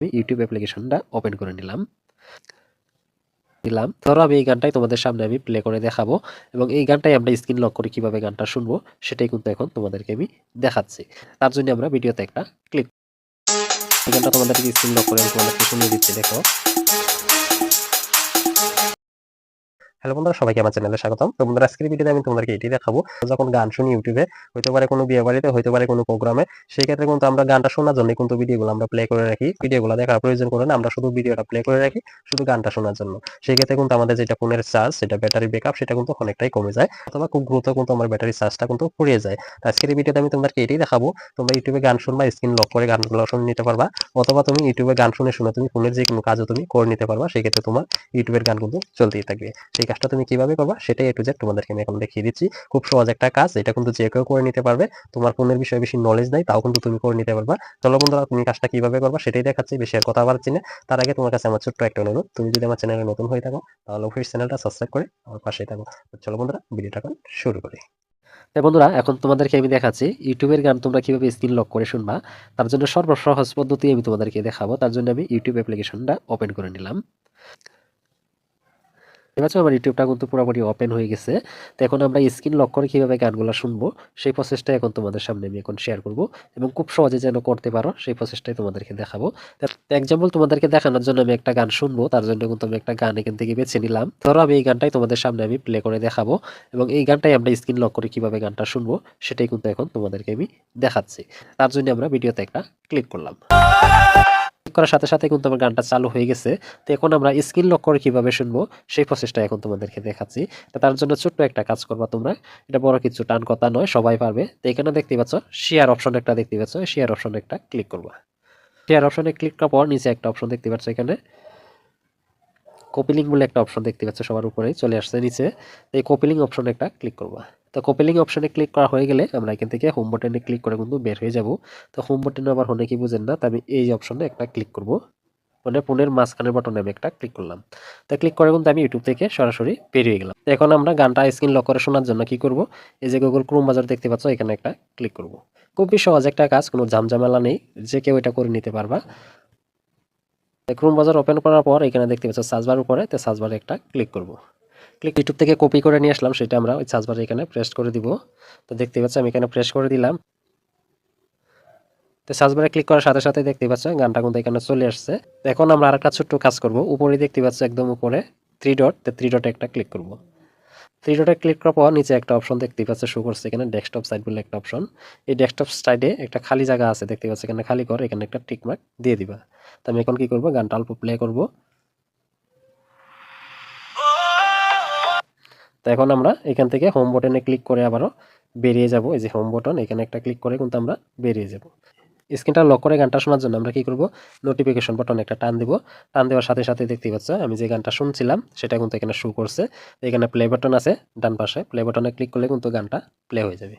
আমি ইউটিউব অ্যাপ্লিকেশনটা ওপেন করে নিলাম। ধরো আমি এই গানটাই তোমাদের সামনে আমি প্লে করে দেখাবো এবং এই গানটাই আমরা স্ক্রিন লক করে কিভাবে গানটা শুনবো সেটাই কিন্তু এখন তোমাদেরকে আমি দেখাচ্ছি। তার জন্য আমরা ভিডিওতে একটা ক্লিক, এই গানটা তোমাদেরকে স্ক্রিন লক করে আমি তোমাদেরকে শুনিয়ে দিচ্ছি, দেখো। হ্যালো বন্ধুরা, সবাইকে আমার চ্যানেলে স্বাগতম। তো বন্ধুরা, আজকের ভিডিওতে আমি তোমাদেরকে এটি দেখাবো, যখন গান শুনি ইউটিউবে, হতে পারে কোনো বিয়ে বাড়িতে, হতে পারে কোনো প্রোগ্রামে, সেই ক্ষেত্রে কিন্তু আমরা গানটা শোনার জন্য কিন্তু ভিডিওগুলো আমরা প্লে করে রাখি। ভিডিওগুলো দেখার প্রয়োজন করে না, আমরা শুধু ভিডিওটা প্লে করে রাখি শুধু গানটা শোনার জন্য। সেই ক্ষেত্রে কিন্তু আমাদের যেটা ফোনের চার্জ, সেটা ব্যাটারি ব্যাকআপ, সেটা কিন্তু অনেকটাই কমে যায়, অথবা খুব দ্রুত কিন্তু আমার ব্যাটারি চার্জটা কিন্তু ফুরিয়ে যায়। আজকের এই ভিডিওতে আমি তোমাদেরকে এটাই দেখাবো, তোমরা ইউটিউবে গান শুনবা, স্ক্রিন লক করে গানগুলো শুনে নিতে পারবা, অথবা তুমি ইউটিউবে গান শুনে শুনে তুমি ফোনের যে কোনো কাজও তুমি করে নিতে পারবা। সেই ক্ষেত্রে তোমার ইউটিউবের গান কিন্তু চলতেই থাকবে। সেই কাজটা তুমি কিভাবে করবা সেটাই A to Z তোমাদেরকে আমি এখন দেখিয়ে দিচ্ছি। খুব সহজ একটা কাজ, এটা কিন্তু যে কেউ করে নিতে পারবে। তোমার ফোনের বিষয়ে বেশি নলেজ নাই, তাও কিন্তু তুমি করে নিতে পারবা। চলো বন্ধুরা, তুমি কাজটা কিভাবে করবা সেটাই দেখাচ্ছি, বেশি আর কথা বাড়াচ্ছি না। তার আগে তোমার কাছে আমার ছোট্ট একটা অনুরোধ, তুমি যদি আমার চ্যানেলে নতুন হয়ে থাকো তাহলে অবশ্যই চ্যানেলটা সাবস্ক্রাইব করে আমার পাশেই থাকো। চলো বন্ধুরা, ভিডিওটা এখন শুরু করি। বন্ধুরা, এখন তোমাদেরকে আমি দেখাচ্ছি ইউটিউবের গান তোমরা কিভাবে স্ক্রিন লক করে শুনবা। তার জন্য সর্বসহজ পদ্ধতি আমি তোমাদেরকে দেখাবো। তার জন্য আমি ইউটিউব অ্যাপ্লিকেশনটা ওপেন করে নিলাম। এবার আমার ইউটিউবটা কিন্তু পুরোপুরি ওপেন হয়ে গেছে। তো এখন আমরা স্ক্রিন লক করে কিভাবে গানগুলো শুনবো সেই প্রসেসটা এখন তোমাদের সামনে আমি এখন শেয়ার করব এবং খুব সহজে যেন করতে পারো সেই প্রসেসটাই তোমাদেরকে দেখাবো। এক্সাম্পল তোমাদেরকে দেখানোর জন্য আমি একটা গান শুনবো, তার জন্য কিন্তু আমি একটা গান এখান থেকে বেছে নিলাম। ধরো আমি এই গানটাই তোমাদের সামনে আমি প্লে করে দেখাবো এবং এই গানটাই আমরা স্ক্রিন লক করে কিভাবে গানটা শুনবো সেটাই কিন্তু এখন তোমাদেরকে আমি দেখাচ্ছি। তার জন্য আমরা ভিডিওতে একটা ক্লিক করলাম। করার সাথে সাথে কিন্তু আমার গানটা চালু হয়ে গেছে। তো এখন আমরা স্ক্রিন লক করে কিভাবে শুনবো সেই প্রসেসটা এখন তোমাদেরকে দেখাচ্ছি। তো তার জন্য ছোট্ট একটা কাজ করবা তোমরা, এটা বড় কিছু টান কথা নয়, সবাই পারবে। তো এখানে দেখতে পাচ্ছ শেয়ার অপশন একটা দেখতে পাচ্ছ, শেয়ার অপশন একটা ক্লিক করবা। শেয়ার অপশনে ক্লিক করার পর নিচে একটা অপশন দেখতে পাচ্ছ, এখানে কপি লিঙ্ক বলে একটা অপশন দেখতে পাচ্ছ, সবার উপরেই চলে আসছে নিচে। এই কপি লিঙ্ক অপশনে একটা ক্লিক করবা। তো কপি লিঙ্ক অপশনে ক্লিক করা হয়ে গেলে আমরা এখান থেকে হোম বাটনে ক্লিক করে কিন্তু বের হয়ে যাব। তো হোম বাটনে আবার অনেকেই বুঝেন না, তো আমি এই অপশনে একটা ক্লিক করব, মানে ফোনের মাঝখানের বাটনে আমি একটা ক্লিক করলাম। তো ক্লিক করে কিন্তু আমি ইউটিউব থেকে সরাসরি বেরিয়ে গেলাম। তো এখন আমরা গানটা স্ক্রিন লক করে শোনার জন্য কি করব, এই যে গুগল ক্রোম ব্রাউজার দেখতে পাচ্ছ, এখানে একটা ক্লিক করব। খুবই সহজ একটা কাজ, কোনো ঝামঝামেলা নেই, যে কেউ এটা করে নিতে পারবা। ক্রোম ব্রাউজার ওপেন করার পর এখানে দেখতে পাচ্ছ সার্চ বার উপরে, তো সার্চ বারে একটা ক্লিক করব। ক্লিক ইউটিউব থেকে কপি করে নিয়ে আসলাম, সেটা আমরা ওই সার্চ বারে এখানে প্রেস করে দিব। তো দেখতে পাচ্ছ আমি এখানে প্রেস করে দিলাম। তো সার্চ বারে ক্লিক করার সাথে সাথে দেখতে পাচ্ছ গানটা কিন্তু এখানে চলে আসছে। এখন আমরা আরেকটা ছোট্ট কাজ করব, উপরে দেখতে পাচ্ছ একদম উপরে থ্রি ডট, তো থ্রি ডটে একটা ক্লিক করব। থ্রি ডটে ক্লিক করার পর নিচে একটা অপশন দেখতে পাচ্ছ শো করছে, এখানে ডেস্কটপ সাইট বলে একটা অপশন। এই ডেস্কটপ সাইডে একটা খালি জায়গা আছে দেখতে পাচ্ছ, এখানে খালি করে এখানে একটা টিক মার্ক দিয়ে দিবা। তো আমি এখন কি করব, গানটা অল্প প্লে করব। তো এখন আমরা এখান থেকে হোম বাটনে ক্লিক করে আবারও বেরিয়ে যাব। এই যে হোম বাটন, এখানে একটা ক্লিক করে কিন্তু আমরা বেরিয়ে যাব। স্ক্রিনটা লক করে গানটা শোনার জন্য আমরা কি করব, নোটিফিকেশন বাটন একটা টান দিব। টান দেওয়ার সাথে সাথে দেখতে পাচ্ছ আমি যে গানটা শুনছিলাম সেটা কিন্তু এখানে শো করছে। এখানে প্লে বাটন আছে ডান পাশে, প্লে বাটনে ক্লিক করলে কিন্তু গানটা প্লে হয়ে যাবে।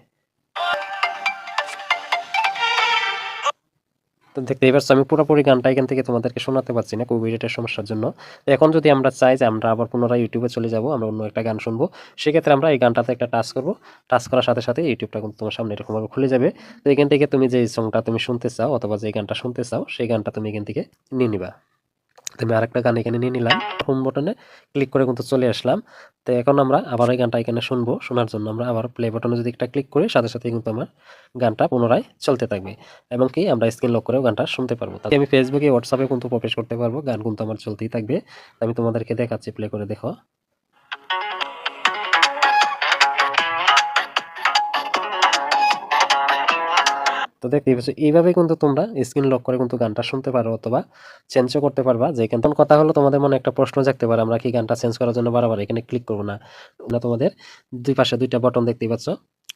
তো দেখতেই পাচ্ছ আমি পুরোপুরি গানটা এখান থেকে তোমাদেরকে শোনাতে পারছি না কপিরাইটের সমস্যার জন্য। তো এখন যদি আমরা চাই যে আমরা আবার পুনরায় ইউটিউবে চলে যাব, আমরা অন্য একটা গান শুনবো, সেক্ষেত্রে আমরা এই গানটাতে একটা টাচ করব। টাচ করার সাথে সাথে ইউটিউবটা কিন্তু তোমার সামনে এরকমভাবে খুলে যাবে। তো এখান থেকে তুমি যে সংটা তুমি শুনতে চাও অথবা যে গানটা শুনতে চাও সেই গানটা তুমি এখান থেকে নিয়ে নিবা। আমি আরেকটা গান এখানে নিয়ে নিলাম, হোম বাটনে ক্লিক করে কিন্তু চলে আসলাম। তো এখন আমরা আবার এই গানটা এখানে শুনবো, শোনার জন্য আমরা আবার প্লে বাটনে যদি একটা ক্লিক করি সাথে সাথে কিন্তু আমার গানটা পুনরায় চলতে থাকবে এবং কি আমরা স্ক্রিন লক করেও গানটা শুনতে পারবো। তাই আমি ফেসবুকে হোয়াটসঅ্যাপে কিন্তু প্রবেশ করতে পারবো, গান কিন্তু আমার চলতেই থাকবে। আমি তোমাদেরকে দেখাচ্ছি, প্লে করে দেখো। তো দেখতেই পাচ্ছ এইভাবে কিন্তু তোমরা স্ক্রিন লক করে কিন্তু গানটা শুনতে পারো অথবা চেঞ্জও করতে পারবা। যে কেন কথা হলো, তোমাদের মনে একটা প্রশ্ন জাগতে পারে আমরা কি গানটা চেঞ্জ করার জন্য বারবার এখানে ক্লিক করবো না। তোমাদের দুই পাশে দুইটা বাটন দেখতেই পাচ্ছ,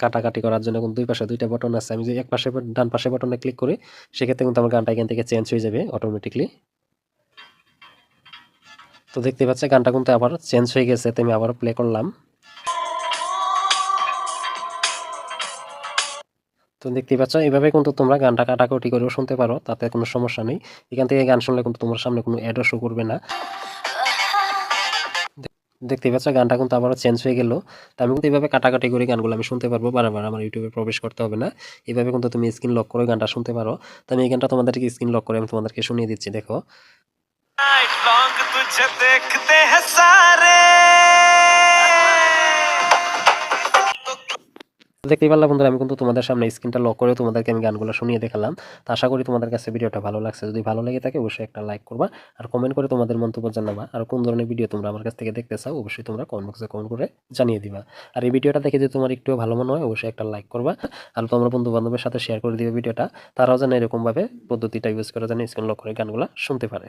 কাটাকাটি করার জন্য কিন্তু দুই পাশে দুইটা বাটন আছে। আমি যদি এক পাশে ডান পাশে বাটনে ক্লিক করি সেক্ষেত্রে কিন্তু আমার গানটা এখান থেকে চেঞ্জ হয়ে যাবে অটোমেটিকলি। তো দেখতে পাচ্ছ গানটা কিন্তু আবার চেঞ্জ হয়ে গেছে, তো আমি আবার প্লে করলাম। তো দেখতেই পাচ্ছ এইভাবে কিন্তু তোমরা গানটা কাটাকুটি করেও শুনতে পারো, তাতে কোনো সমস্যা নেই। এখান থেকে গান শুনলে কিন্তু তোমার সামনে কোনো অ্যাডও শো করবে না। দেখতেই পাচ্ছ গানটা কিন্তু আবারও চেঞ্জ হয়ে গেল। তো আমি কিন্তু এভাবে কাটাকাটি করে গানগুলো আমি শুনতে পারবো, বারবার আমার ইউটিউবে প্রবেশ করতে হবে না। এভাবে কিন্তু তুমি স্ক্রিন লক করে গানটা শুনতে পারো। তো আমি এই গানটা তোমাদেরকে স্ক্রিন লক করে আমি তোমাদেরকে শুনিয়ে দিচ্ছি, দেখো। लॉन्ग तुझे देखते हैं सारे। দেখতেই পারলাম বন্ধুরা, আমি কিন্তু তোমাদের সামনে স্ক্রিনটা লক করে তোমাদেরকে আমি গানগুলো শুনিয়ে দেখালাম। তো আশা করি তোমাদের কাছে ভিডিওটা ভালো লাগছে। যদি ভালো লেগে থাকে অবশ্যই একটা লাইক করবা, আর কমেন্ট করে তোমাদের মন্তব্য জানাবা। আর কোন ধরনের ভিডিও তোমরা আমার কাছ থেকে দেখতে চাও অবশ্যই তোমরা কমেন্ট বক্সে কমেন্ট করে জানিয়ে দিবা। আর এই ভিডিওটা দেখে যদি তোমার একটুও ভালো মনে হয় অবশ্যই একটা লাইক করবা, আর তোমরা বন্ধু বান্ধবের সাথে শেয়ার করে দিবে ভিডিওটা। তারাও যেন এরকমভাবে পদ্ধতিটা ইউজ করে যেন স্ক্রিন লক করে গানগুলো শুনতে পারে।